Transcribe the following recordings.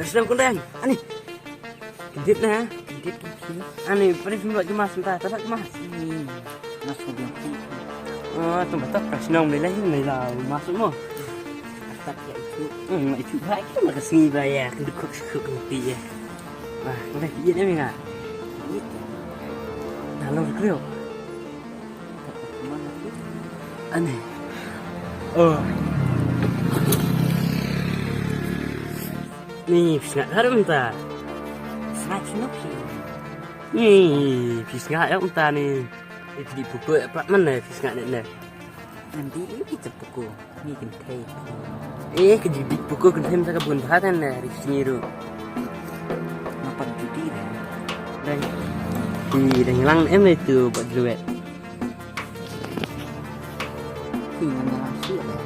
Sedang kundang, ani, gendit nah, gendit, ani, paling semua cuma sebentar, tapi cuma, masuk yang oh, tempat tak senang beli ini lah, masuk mo, tak ya itu itu baik, itu makan sini bayar, duduk kopi ya, wah, udah iya deh nggak, itu dalam krio, mana tuh ani, oh. Nih, bis nggak harum ta? snack snoopy Nih, bis nggak ya unta nih. Itu di buku apa mana bis nggak nih? nanti ini cepuku ini kentai Ke di buku kan saya kebun bahatan lah di sini ru. mapan judi dah Dan dan hilang itu buat duit. ini langsung dah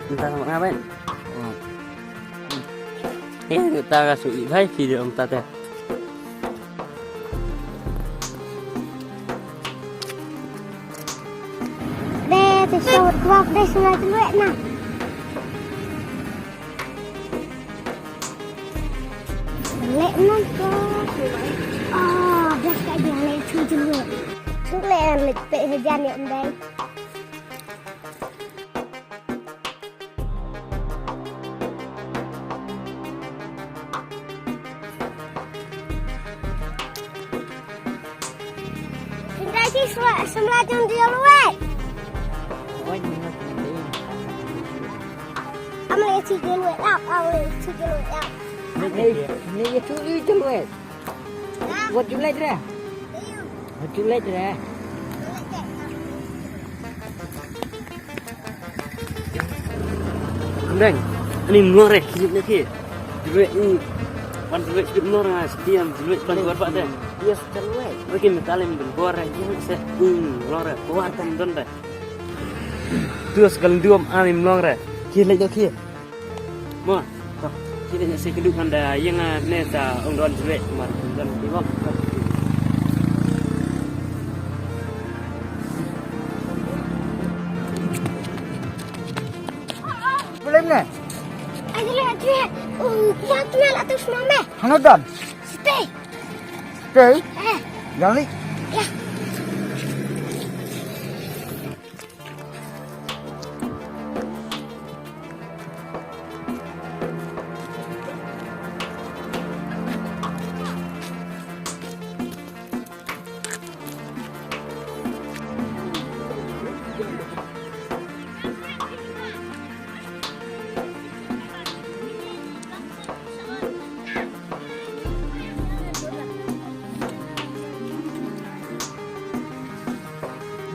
Entah sama ngapain? oh Kita kasih baik video om tata. Đây thì sao qua đây xem lại cái luyện nào. Luyện nó có rất cái gì này chưa chưa luyện. Chúng lại lịch tệ thời gian niệm đây. Đây thì xem lại trong điều luyện. ôi nhưng mà cái I'm gonna take it with up. I'm gonna take it with up. ini itu itu weh what you like dah what you like dah Kundang, ini ngorek hidupnya ki. Duit ini, pan duit hidup nora setiap duit pan keluar pak deh. dia sudah weh Mungkin metalim dan keluar aja bisa, lora keluar tan don deh. Terus kalau dua alim lora, kira lagi kira. Mo, kita nyasi kedua anda yang neta om don duit kemarin don tiba. boleh ni Ayo lihat. Yang kenal atas mama. hangat dan Stay. stay Eh, jangan ya.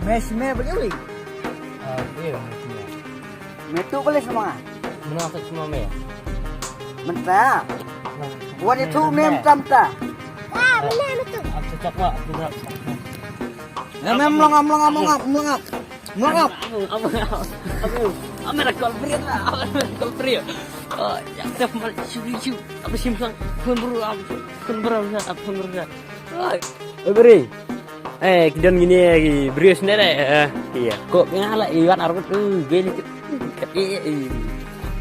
Messi boleh Iya, metu boleh semua menafik semua me. mentah what itu mem tamta Ah, benar itu. Aku cakap, aku tak. mem melongap Apa nak call free lah? Apa nak call free? Oh, yang dah mal ciu. Apa simpang pun berulang. Beri. Kidan gini lagi. Beri sendiri. Iya. Kok ngalah iwan arut gini.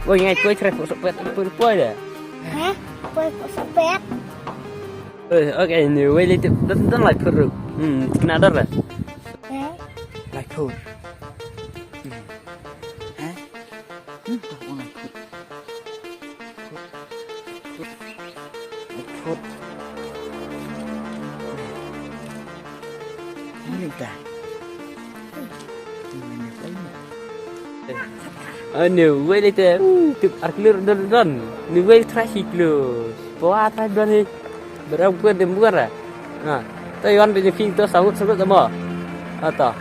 Wah, ngai kue cerai sepet apa dah. Hah? Kue kok sepet? Oke, ini weli tu dan like perlu. Kena ada lah. Eh, like food hah aku nak food ini dah Ni weli tu arkelir dan. Ni weli trafik lu. Bawa atas dan ni berapa dem bukan lah. Taiwan punya film tu sangat sama. Atau.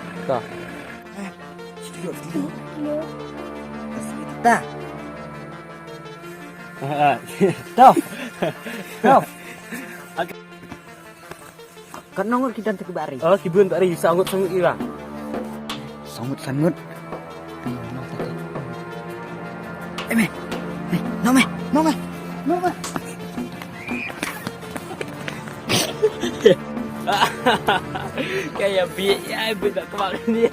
dah Stop. Kan nongol kita ke bari. Oh, kibun tak ada sangat ira. Sangut. Me. No me. Kayak biaya benda kemarin dia.